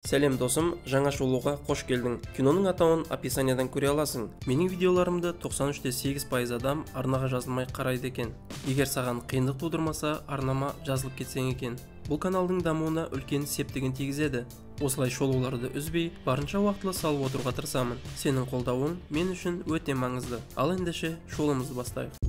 Сәлем досым, жаңа шолуға қош келдің. Киноның атауын описаниядан көре аласың. Менің видеоларымды 93.8% адам арнаға жазылмай қарайды екен. Егер саған қиындық тудырмаса, арнама жазылып кетсең екен. Бұл каналдың дамуына үлкен септігін тигізеді. Осылай шолуларды үзбей, барынша уақытлы салып отыруға тырысамын. Сенің қолдауың мен үшін өте маңызды. Ал ендеше шолуымызды бастайық.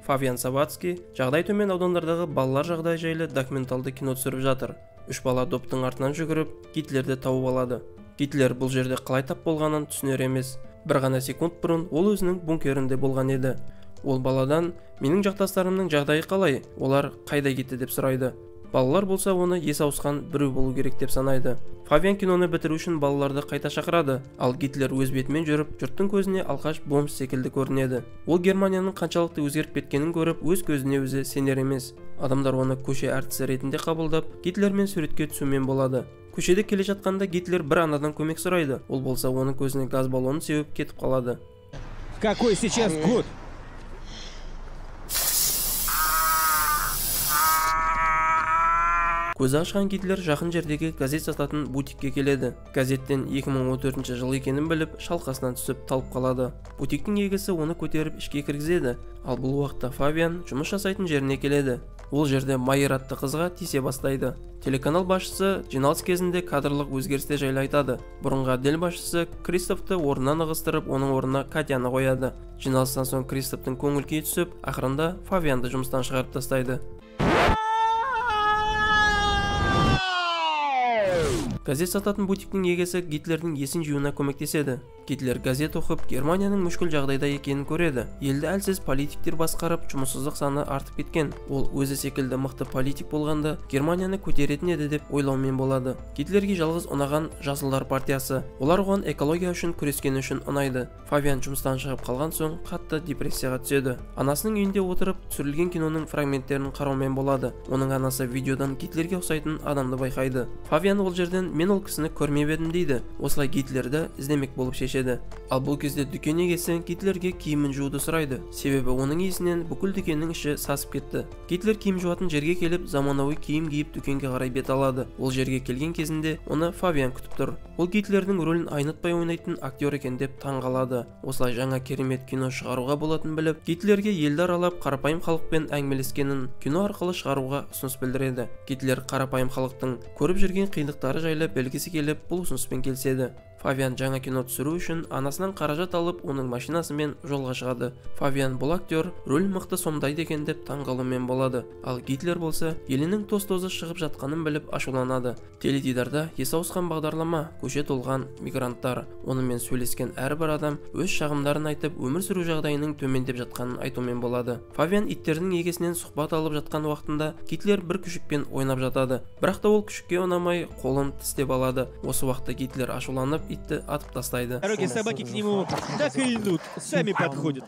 Фавиан Савацкий жағдай төмен аудандардағы балалар жағдайы жайлы документалды кино түсіріп жатыр. Үш бала доптың артынан жүгіріп, Гитлерді тауып алады. Гитлер бұл жерде қалай тап болғанын түсінер емес. Бір ғана секунд бұрын ол өзінің бункерінде болған еді. Ол баладан, менің жақтастарымның жағдайы қалай, олар қайда кетті деп сұрайды. Балалар болса оны ес ауысқан біреу болу керек деп санайды. Фавиан киноны бітіру үшін балаларды қайта шақырады, ал Гитлер өз бетімен жүріп, жұрттың көзіне алғаш бомж секілді көрінеді. Ол Германияның қаншалықты өзгеріп кеткенін көріп, өз көзіне өзі сенер емес. Адамдар оны көше әртісі ретінде қабылдап, Гитлермен суретке түсумен болады. Көшеде келе жатқанда Гитлер бір анадан көмек сұрайды. Ол болса оның көзіне газ баллонын сеуіп кетіп қалады. Какой сейчас год? Көзі ашқан Гитлер жақын жердегі газет сататын бутикке келеді. Газеттен 2014 жыл екенін біліп, шалқасынан түсіп талып қалады. Бутиктің егесі оны көтеріп ішке кіргізеді, ал бұл уақытта Фавиан жұмыс жасайтын жеріне келеді. Ол жерде Майер атты қызға тисе бастайды. Телеканал басшысы жиналыс кезінде кадрлық өзгерістер жайлы айтады. Бұрынғы отдел басшысы Кристофты орнынан ығыстырып, оның орнына Катяны қояды. Жиналыстан соң Кристофтың көңіл күйі түсіп, ақырында Фавианды жұмыстан шығарып тастайды. Газет сататын бутиктің егесі Гитлердің есін жиюына көмектеседі. Гитлер газет оқып, Германияның мүшкіл жағдайда екенін көреді. Елді әлсіз политиктер басқарып, жұмыссыздық саны артып кеткен. Ол өзі секілді мықты политик болғанда Германияны көтеретін еді деп ойлаумен болады. Гитлерге жалғыз ұнаған Жасылдар партиясы. Олар оған экология үшін күрескені үшін ұнайды. Фавиан жұмыстан шығып қалған соң қатты депрессияға түседі. Анасының үйінде отырып, түсірілген киноның фрагменттерін қараумен болады. Оның анасы видеодан Гитлерге ұқсайтын адамды байқайды. Фавиан ол жерден мен ол кісіні көрмеп едім дейді. Осылай Гитлерді іздемек болып шешеді. Ал бұл кезде дүкен егесі Гитлерге киімін жууды сұрайды. Себебі оның есінен бүкіл дүкеннің іші сасып кетті. Гитлер киім жуатын жерге келіп, заманауи киім киіп дүкенге қарай бет алады. Ол жерге келген кезінде оны Фавиан күтіп тұр. Ол Гитлердің рөлін айнытпай ойнайтын актер екен деп таңғалады. Осылай жаңа керемет кино шығаруға болатын біліп, Гитлерге елді аралап қарапайым халықпен әңгімелескенін кино арқылы шығаруға ұсыныс білдіреді. Гитлер қарапайым халықтың көріп жүрген қиындықтары жайлы білгісі келіп, бұл ұсыныспен келіседі. Фавиан жаңа кино түсіру үшін анасынан қаражат алып, оның машинасымен жолға шығады. Фавиан бұл актер рөл мықты сомдайды екен деп таңғалумен болады. Ал Гитлер болса, елінің тоз-тозы шығып жатқанын біліп ашуланады. Теледидарда ес ауысқан бағдарлама, көше толған мигранттар. Онымен сөйлескен әрбір адам өз шағымдарын айтып, өмір сүру жағдайының төмендеп жатқанын айтумен болады. Фавиан иттердің егесінен сұхбат алып жатқан уақытында Гитлер бір күшікпен ойнап жатады. Бірақ та ол күшікке ұнамай, қолын тістеп алады. Осы уақытта Гитлер ашуланып, итті атып тастайды. Дороги собаки к нему так и идут, сами подходят.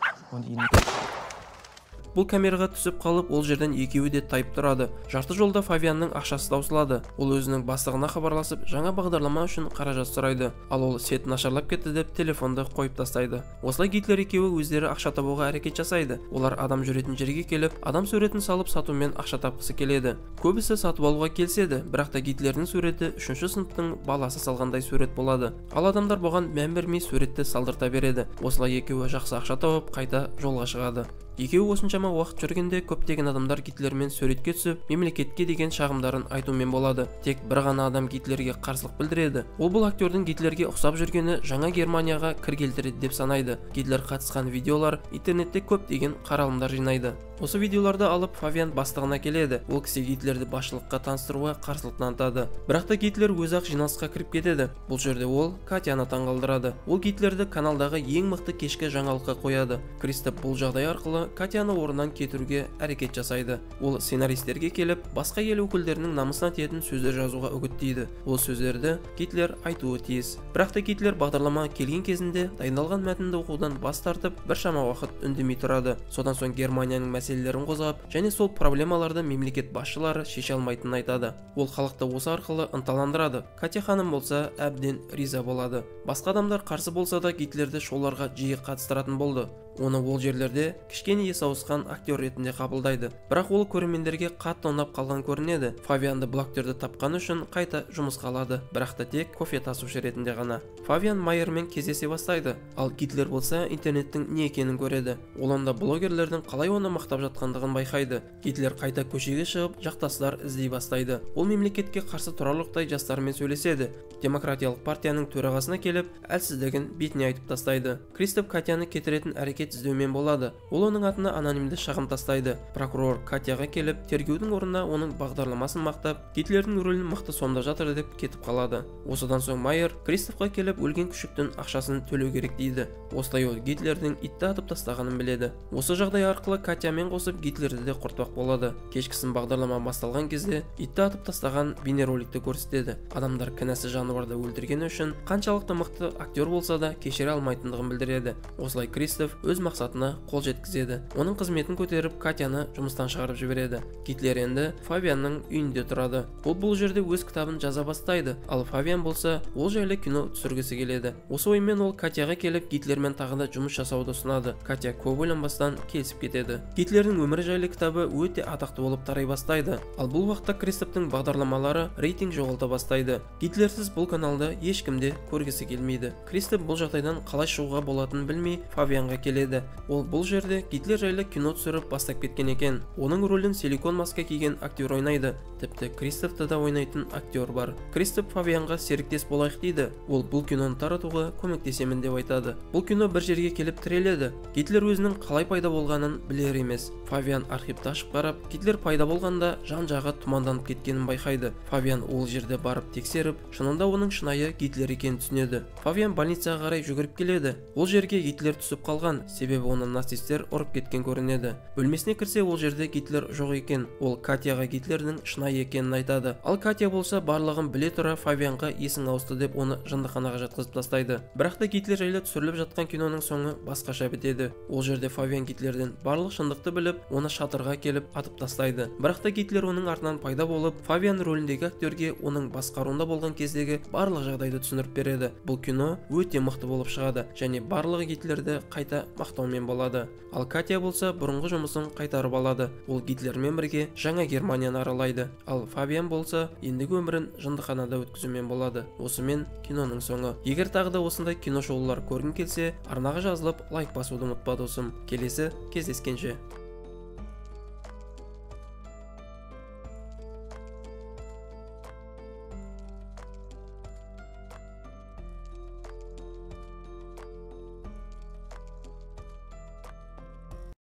Бұл камераға түсіп қалып, ол жерден екеуі де тайып тұрады. Жарты жолда Фавианның ақшасы таусылады. Ол өзінің бастығына хабарласып, жаңа бағдарлама үшін қаражат сұрайды. Ал ол сет нашарлап кетті деп телефонды қойып тастайды. Осылай Гитлер екеуі өздері ақша табуға әрекет жасайды. Олар адам жүретін жерге келіп, адам суретін салып сатумен ақша тапқысы келеді. Көбісі сатып алуға келседі, бірақ та Гитлердің суреті 3-ші сыныптың баласы салғандай сурет болады. Ал адамдар бұған мән бермей суретті салдырта береді. Осылай екеуі жақсы ақша тауып, қайта жолға шығады. Екеуі осыншама уақыт жүргенде көптеген адамдар Гитлермен суретке түсіп, мемлекетке деген шағымдарын айтумен болады. Тек бір ғана адам Гитлерге қарсылық білдіреді. Ол бұл актердің Гитлерге ұқсап жүргені жаңа Германияға кір келтіреді деп санайды. Гитлер қатысқан видеолар интернетте көптеген қаралымдар жинайды. Осы видеоларды алып Фавиан бастығына келеді. Ол кісі Гитлерді басшылыққа таныстыруға қарсылық танытады. Бірақ та Гитлер өзі-ақ жиналысқа кіріп кетеді. Бұл жерде ол Катяны таңғалдырады. Ол Гитлерді каналдағы ең мықты кешкі жаңалыққа қояды. Кристоф бұл жағдай арқылы Катяны орнынан кетіруге әрекет жасайды. Ол сценаристерге келіп, басқа ел өкілдерінің намысына тиетін сөздер жазуға үгіттейді. Ол сөздерді Гитлер айтуы тиіс. Бірақ та Гитлер бағдарлама келген кезінде дайындалған мәтінді оқудан бас тартып, біршама уақыт үндемей тұрады. Содан соң Германияның мәселелерін қозғап, және сол проблемаларды мемлекет басшылары шеше алмайтынын айтады. Ол халықты осы арқылы ынталандырады. Катя ханым болса, әбден риза болады. Басқа адамдар қарсы болса да Гитлерді шоуларға жиі қатыстыратын болды. оны ол жерлерде кішкене есі ауысқан актер ретінде қабылдайды. Бірақ ол көрермендерге қатты ұнап қалған көрінеді. Фавианды бұл актерді тапқаны үшін қайта жұмысқа алады, бірақ та тек кофе тасушы ретінде ғана. Фавиан Майермен кездесе бастайды, ал Гитлер болса интернеттің не екенін көреді. Ол онда блогерлердің қалай оны мақтап жатқандығын байқайды. Гитлер қайта көшеге шығып, жақтастар іздей бастайды. Ол мемлекетке қарсы тұрарлықтай жастармен сөйлеседі. Демократиялық партияның төрағасына келіп, әлсіздігін бетіне айтып тастайды. Кристоф Катяны кетіретін әрекет іздеумен болады. Ол оның атына анонимді шағым тастайды. Прокурор Катяға келіп, тергеудің орнына оның бағдарламасын мақтап, Гитлердің рөлін мықты сомдап жатыр деп кетіп қалады. Осыдан соң Майер Кристофқа келіп, өлген күшіктің ақшасын төлеу керек дейді. Осылай ол Гитлердің итті атып тастағанын біледі. Осы жағдай арқылы Катямен қосып Гитлерді де құртпақ болады. Кешкісін бағдарлама басталған кезде итті атып тастаған бейнероликті көрсетеді. Адамдар кінәсіз жануарды өлтіргені үшін қаншалықты мықты актер болса да кешіре алмайтындығын білдіреді. Осылай Кристоф өз мақсатына қол жеткізеді. Оның қызметін көтеріп Катяны жұмыстан шығарып жібереді. Гитлер енді Фавианның үйінде тұрады. Ол бұл жерде өз кітабын жаза бастайды, ал Фавиан болса ол жайлы кино түсіргісі келеді. Осы оймен ол Катяға келіп Гитлермен тағы да жұмыс жасауды ұсынады. Катя көп ойланбастан келісіп кетеді. Гитлердің өмірі жайлы кітабы өте атақты болып тарай бастайды, ал бұл уақытта Кристофтың бағдарламалары рейтинг жоғалта бастайды. Гитлерсіз бұл каналды ешкімде көргісі келмейді. Кристоф бұл жағдайдан қалай шығуға болатынын білмей Фавианға келеді. Ол бұл жерде Гитлер жайлы кино түсіріп бастап кеткен екен. Оның рөлін силикон маска киген актер ойнайды. Тіпті Кристофты да ойнайтын актер бар. Кристоф Фавианға серіктес болайық дейді. Ол бұл киноны таратуға көмектесемін деп айтады. Бұл кино бір жерге келіп тіреледі. Гитлер өзінің қалай пайда болғанын білер емес. Фавиан архивті ашып қарап, Гитлер пайда болғанда жан-жағы тұманданып кеткенін байқайды. Фавиан ол жерде барып тексеріп, шынында оның шынайы Гитлер екенін түсінеді. Фавиан больницаға қарай жүгіріп келеді. Ол жерге Гитлер түсіп қалған, себебі оны нацистер ұрып кеткен көрінеді. Бөлмесіне кірсе, ол жерде Гитлер жоқ екен. Ол Катяға Гитлердің шынайы екенін айтады. Ал Катя болса барлығын біле тұра Фавианға есің ауысты деп оны жындыханаға жатқызып тастайды. Бірақ та Гитлер жайлы түсіріліп жатқан киноның соңы басқаша бітеді. Ол жерде Фавиан Гитлерден барлық шындықты біліп, оны шатырға келіп атып тастайды. Бірақ та Гитлер оның артынан пайда болып, Фавиан рөліндегі актерге оның басқаруында болған кездегі барлық жағдайды түсіндіріп береді. Бұл кино өте мықты болып шығады және барлығы Гитлерді қайта мақтаумен болады. Ал Катя болса бұрынғы жұмысын қайтарып алады. Ол Гитлермен бірге жаңа Германияны аралайды. Ал Фавиан болса ендігі өмірін жындыханада өткізумен болады. Осымен киноның соңы. Егер тағы да осындай кино шоулар көргің келсе, арнаға жазылып лайк басуды ұмытпа досым. Келесі кездескенше.